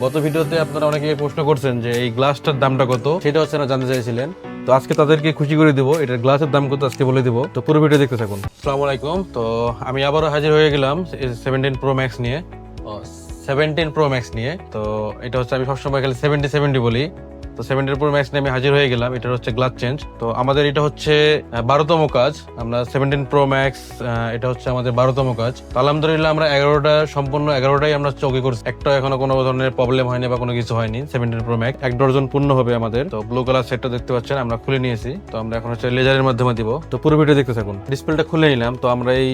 গত ভিডিওতে আপনারা অনেকে প্রশ্ন করছেন যে এই গ্লাসটার দামটা কত, সেটা হচ্ছে না জানতে চাইছিলেন। তো আজকে তাদেরকে খুশি করে দিব, এটার গ্লাসের দাম কত আজকে বলে দিব। তো পুরো ভিডিও দেখতে থাকুন। আসসালামু আলাইকুম। তো আমি আবারও হাজির হয়ে গেলাম 17 প্রো ম্যাক্স নিয়ে। 17 প্রো ম্যাক্স নিয়ে। তো এটা হচ্ছে আমি সবসময় খালি 70 বলি। তো 17 প্রো ম্যাক্স নিয়ে আমি হাজির হয়ে গেলাম। এটা হচ্ছে গ্লাস চেঞ্জ। তো আমাদের এটা হচ্ছে 12তম কাজ। আমরা 17 প্রো ম্যাক্স, এটা হচ্ছে আমাদের 12তম কাজ। তো আলহামদুলিল্লাহ আমরা 11টা সম্পূর্ণ 11টাই আমরা চৌকি করছি। একটা এখনো কোনো ধরনের প্রবলেম হয়নি বা কোনো কিছু হয়নি। 17 প্রো ম্যাক্স 1 ডজন পূর্ণ হবে আমাদের। তো ব্লু কালার সেটটা দেখতে পাচ্ছেন আমরা খুলে নিয়েছি। তো আমরা এখন হচ্ছে লেজারের মাধ্যমে দিব। তো পুরো ভিডিও দেখতে থাকুন। ডিসপ্লেটা খুলে নিলাম। তো আমরা এই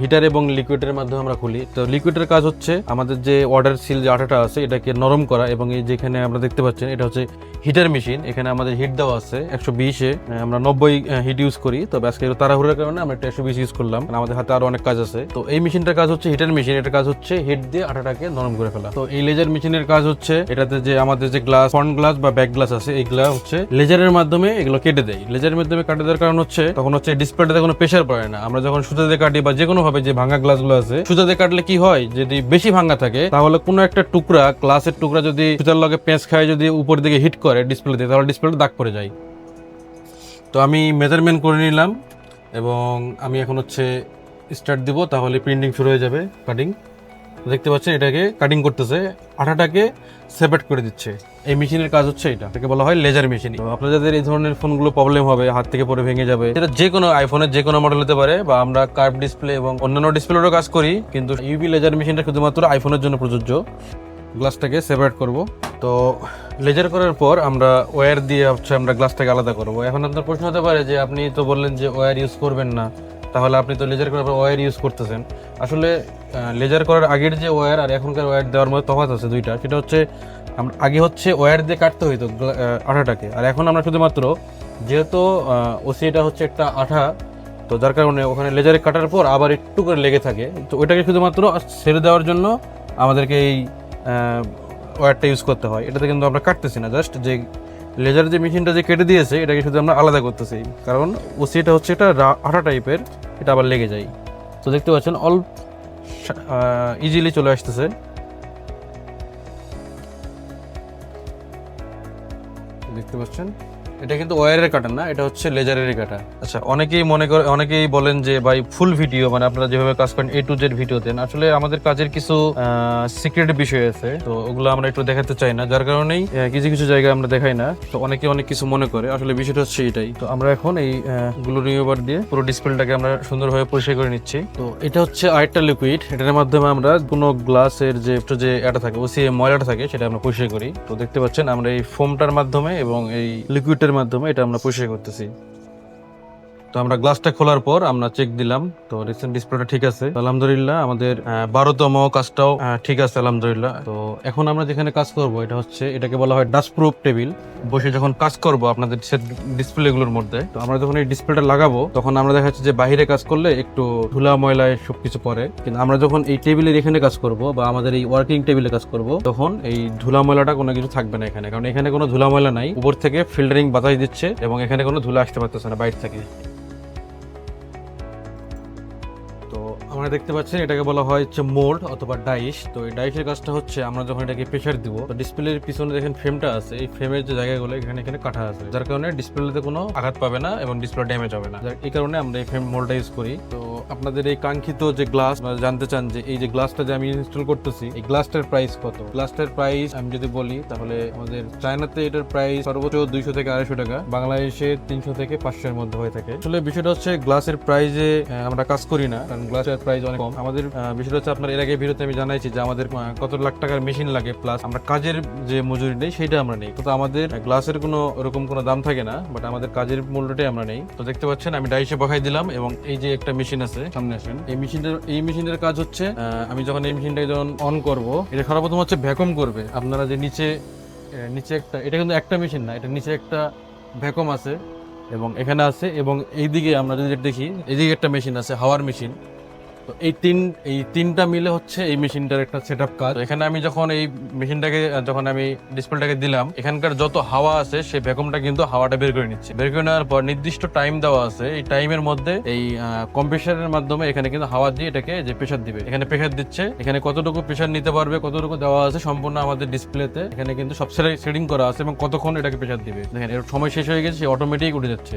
হিটার এবং লিকুইডের মাধ্যমে আমরা খুলি। তো লিকুইডের কাজ হচ্ছে আমাদের যে ওয়াটার সিল যে আঠাটা আছে এটাকে নরম করা, এবং এই যেখানে আমরা দেখতে পাচ্ছেন এটা হচ্ছে হিটার মেশিন। এখানে আমাদের হিট দেওয়া আছে 120-এ, আমরা 90 হিট ইউজ করি। তবে আজকে তাড়াহুড়োর কারণে আমরা 120 ইউজ করলাম, আমাদের হাতে আরো অনেক কাজ আছে। তো এই মেশিনটার কাজ হচ্ছে হিটার মেশিন, এটার কাজ হচ্ছে হিট দিয়ে আটাটাকে নরম করে ফেলা। তো এই লেজার মেশিনের কাজ হচ্ছে এটাতে যে আমাদের যে গ্লাস, ফ্রন্ট গ্লাস বা ব্যাক গ্লাস আছে, এইগুলা হচ্ছে লেজারের মাধ্যমে এগুলো কেটে দেয়। লেজারের মাধ্যমে কাটে দেওয়ার কারণ হচ্ছে তখন হচ্ছে ডিসপ্লেটাতে কোনো প্রেসার পড়ে না। আমরা যখন সুতা দিয়ে কাটি বা যে কোনো ভাবে যে ভাঙা গ্লাসগুলো আছে, সুতা দিয়ে কাটলে কি হয়, যদি বেশি ভাঙা থাকে তাহলে কোনো একটা টুকরা, গ্লাসের টুকরা যদি সুতার লগে পেঁচ খায়, যদি উপর দিকে হিট করে ডিসপ্লেতে, তাহলে ডিসপ্লেটা দাগ পড়ে যায়। তো আমি মেজারমেন্ট করে নিলাম এবং আমি এখন হচ্ছে স্টার্ট দিব, তাহলে প্রিন্টিং শুরু হয়ে যাবে। কাটিং দেখতে পাচ্ছেন, এটাকে কাটিং করতেছে, আঠাটাকে সেপারেট করে দিচ্ছে। এই মেশিনের কাজ হচ্ছে এটাকে বলা হয় লেজার মেশিন। আপনার যাদের এই ধরনের ফোনগুলো প্রবলেম হবে, হাত থেকে পরে ভেঙে যাবে, সেটা যে কোনো আইফোনের যে কোনো মডেল হতে পারে, বা আমরা কার্ভ ডিসপ্লে এবং অন্যান্য ডিসপ্লেরও কাজ করি, কিন্তু ইউভি লেজার মেশিনটা শুধুমাত্র আইফোনের জন্য প্রযোজ্য। গ্লাসটাকে সেপারেট করব। তো লেজার করার পর আমরা ওয়্যার দিয়ে হচ্ছে আমরা গ্লাসটাকে আলাদা করব। এখন আপনার প্রশ্ন হতে পারে যে আপনি তো বললেন যে ওয়্যার ইউজ করবেন না, তাহলে আপনি তো লেজার করার পর ওয়্যার ইউজ করতেছেন। আসলে লেজার করার আগের যে ওয়্যার আর এখনকার ওয়্যার দেওয়ার মধ্যে তফাৎ আছে দুইটা। সেটা হচ্ছে আমরা আগে হচ্ছে ওয়্যার দিয়ে কাটতে হইতো আঠাটাকে, আর এখন আমরা শুধুমাত্র, যেহেতু ওসিটা হচ্ছে একটা আঠা, তো যার কারণে ওখানে লেজারে কাটার পর আবার একটু করে লেগে থাকে। তো ওইটাকে শুধুমাত্র ছেড়ে দেওয়ার জন্য আমাদেরকে এই ওয়্যারটা ইউজ করতে হয়। এটাতে কিন্তু আমরা কাটতেছি না, জাস্ট যে লেজার যে মেশিনটা যে কেটে দিয়েছে এটাকে শুধু আমরা আলাদা করতেছি, কারণ ওসিটা হচ্ছে এটা আঠা টাইপের, এটা আবার লেগে যায়। তো দেখতে পাচ্ছেন অল্প ইজিলি চলে আসতেছে। দেখতে পাচ্ছেন এটা কিন্তু ওয়্যারের কাটা না, এটা হচ্ছে লেজারের কাটা। আচ্ছা, অনেকেই বলেন যে ভাই ফুল ভিডিও, মানে আপনারা যেভাবে কাজ করেন A to Z ভিডিও দেন। আসলে আমাদের কাজের কিছু সিক্রেট বিষয় আছে, তো ওগুলো আমরা একটু দেখাতে চাই না, যার কারণেই কিছু কিছু জায়গায় আমরা দেখাই না। তো অনেকে অনেক কিছু মনে করে, আসলে বিষয়টা হচ্ছে এটাই। তো আমরা এখন এই গ্লু রিমুভার দিয়ে পুরো ডিসপ্লেটাকে আমরা সুন্দরভাবে পরিষ্কার করে নিচ্ছি। তো এটা হচ্ছে আরেকটা লিকুইড, এটার মাধ্যমে আমরা কোনো গ্লাসের যে এটা থাকে, ওসিএম ময়লাটা থাকে, সেটা আমরা পরিষ্কার করি। তো দেখতে পাচ্ছেন আমরা এই ফোমটার মাধ্যমে এবং এই লিকুইডের মাধ্যমে এটা আমরা পরিষ্কার করতেছি। তো আমরা গ্লাসটা খোলার পর আমরা চেক দিলাম, তো রিসেন্ট ডিসপ্লেটা ঠিক আছে আলহামদুলিল্লাহ। আমাদের 12তম কাজটাও ঠিক আছে আলহামদুলিল্লাহ। তো এখন আমরা যেখানে কাজ করব এটা হচ্ছে, এটাকে বলা হয় ডাস্ট প্রুফ টেবিল। বসে যখন কাজ করব আপনাদের ডিসপ্লে গুলোর মধ্যে, তো আমরা যখন এই ডিসপ্লেটা লাগাবো তখন আমরা দেখা যাচ্ছে যে বাইরে কাজ করলে একটু ধুলা ময়লায় সবকিছু পড়ে, কিন্তু আমরা যখন এই টেবিলের এখানে কাজ করব বা আমাদের এই ওয়ার্কিং টেবিলে কাজ করব, তখন এই ধুলা ময়লাটা কোনো কিছু থাকবে না এখানে, কারণ এখানে কোনো ধুলা ময়লা নাই। উপর থেকে ফিল্টারিং বাতাস দিচ্ছে এবং এখানে কোনো ধুলা আসতে পারতেছে না বাইরে থেকে। আমরা দেখতে পাচ্ছেন এটাকে বলা হয় হচ্ছে মোল্ড অথবা ডাইস। তো এই ডাইসের কাজটা হচ্ছে আমরা যখন এটাকে প্রেসার দিব, তো ডিসপ্লের পিছনে দেখেন ফ্রেমটা আছে, এই ফ্রেমের যে জায়গাগুলো এখানে কাটা আছে, যার কারণে ডিসপ্লেতে কোনো আঘাত পাবে না এবং ডিসপ্লে ড্যামেজ হবে না। এই কারণে আমরা এই ফ্রেম মোল্ডটা ইউজ করি। তো আপনাদের এই কাঙ্ক্ষিত যে গ্লাস জানতে চান যে এই যে গ্লাসটা যে আমি ইনস্টল করতেছি, এই গ্লাসটার প্রাইস কত। গ্লাসটার প্রাইস আমি যদি বলি, তাহলে আমাদের চায়নাতে এটার প্রাইস সর্বোচ্চ 200 থেকে 250 টাকা, বাংলাদেশে 300 থেকে 500 এর মধ্যে হয়ে থাকে। আসলে বিষয়টা হচ্ছে গ্লাসের প্রাইসে আমরা কাজ করি না, কারণ গ্লাসের প্রাইস অনেক কম। আমাদের বিষয়টা হচ্ছে, আপনার এর আগে ভিডিওতে আমি জানাইছি যে আমাদের কত লাখ টাকার মেশিন লাগে, প্লাস আমরা কাজের যে মজুরি নেই সেটা আমরা নেই। তো আমাদের গ্লাসের কোনো ওরকম কোনো দাম থাকে না, বাট আমাদের কাজের মূল্যটাই আমরা নেই। তো দেখতে পাচ্ছেন আমি ডাইসে বসাই দিলাম, এবং এই যে একটা মেশিন আছে সামনে আসেন, এই মেশিনের কাজ হচ্ছে আমি যখন এই মেশিনটাকে যখন অন করব, এটা সর্বপ্রথম হচ্ছে ভ্যাকুম করবে। আপনারা যে নিচে একটা, এটা কিন্তু একটা মেশিন না, এটা নিচে একটা ভ্যাকুম আছে এবং এখানে আছে, এবং এইদিকে আমরা যদি দেখি, এইদিকে একটা মেশিন আছে হাওয়ার মেশিন। তো এই তিনটা মিলে হচ্ছে এই মেশিনটার একটা সেটআপ কাজ। তো এখানে আমি যখন এই মেশিনটাকে যখন আমি ডিসপ্লেটাকে দিলাম, এখানকার যত হাওয়া আছে সেই ভ্যাকুমটা কিন্তু হাওয়াটা বের করে নিচ্ছে। বের করে নেওয়ার পর নির্দিষ্ট টাইম দেওয়া আছে, এই টাইমের মধ্যে এই কম্প্রেসারের মাধ্যমে এখানে কিন্তু হাওয়া দিয়ে এটাকে যে প্রেসার দিবে, এখানে প্রেসার দিচ্ছে। এখানে কতটুকু প্রেসার নিতে পারবে, কতটুকু দেওয়া আছে সম্পূর্ণ আমাদের ডিসপ্লেতে এখানে কিন্তু সব সেটিং করা আছে এবং কতক্ষণ এটাকে প্রেসার দিবে। দেখেন এর সময় শেষ হয়ে গেছে, সে অটোমেটিক উঠে যাচ্ছে।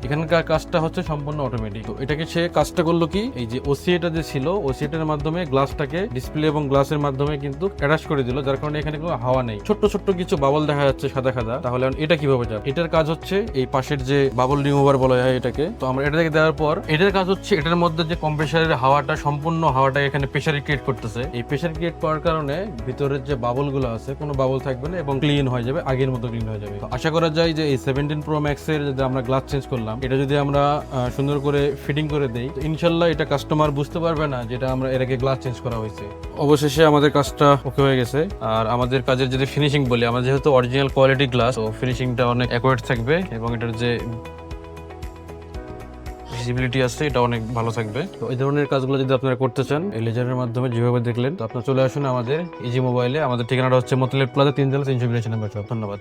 এখানকার কাজটা হচ্ছে সম্পূর্ণ অটোমেটিক। তো এটাকে সে কাজটা করলো কি, এই যে ওসিএটা যে ছিল, ওসিএটার মাধ্যমে গ্লাসটাকে ডিসপ্লে এবং গ্লাসের মাধ্যমে কিন্তু অ্যাটাচ করে দিল, যার কারণে এখানে কোনো হাওয়া নেই। ছোট্ট ছোট্ট কিছু বাবল দেখা যাচ্ছে সাদা সাদা। তাহলে এটা কিভাবে যাবে? এটার কাজ হচ্ছে এই পাশের যে বাবল রিমুভার বলা হয় এটাকে, তো আমরা এটাকে দেওয়ার পর এটার কাজ হচ্ছে এটার মধ্যে যে কম্প্রেসারের হাওয়াটা সম্পূর্ণ হাওয়াটা এখানে প্রেসার ক্রিয়েট করতেছে। এই প্রেসার ক্রিয়েট করার কারণে ভিতরের যে বাবল গুলো আছে কোনো বাবল থাকবে না এবং ক্লিন হয়ে যাবে, আগের মতো ক্লিন হয়ে যাবে। তো আশা করা যায় যে এই 17 Pro Max এর যদি আমরা গ্লাস চেঞ্জ করলাম, এটা যদি আমরা সুন্দর করে ফিটিং করে দেই, তো ইনশাল্লাহ এটা কাস্টমার বুঝতে পারবে না যেটা আমরা এর আগে গ্লাস চেঞ্জ করা হয়েছে। অবশেষে আমাদের কাজটা ওকে হয়ে গেছে। আর আমাদের কাজের যদি ফিনিশিং বলি, আমাদের যেহেতু অরিজিনাল কোয়ালিটি গ্লাস, তো ফিনিশিংটা অনেক অ্যাকুরেট থাকবে এবং এটার যে ভিজিবিলিটি আছে এটা অনেক ভালো থাকবে। তো এই ধরনের কাজগুলো যদি আপনারা করতে চান এই লেজারের মাধ্যমে যেভাবে দেখলেন, তো আপনারা চলে আসুন আমাদের ইজি মোবাইলে। আমাদের ঠিকানাটা হচ্ছে মতলব প্লাজা 3 তলা 382 নম্বর শপ। ধন্যবাদ।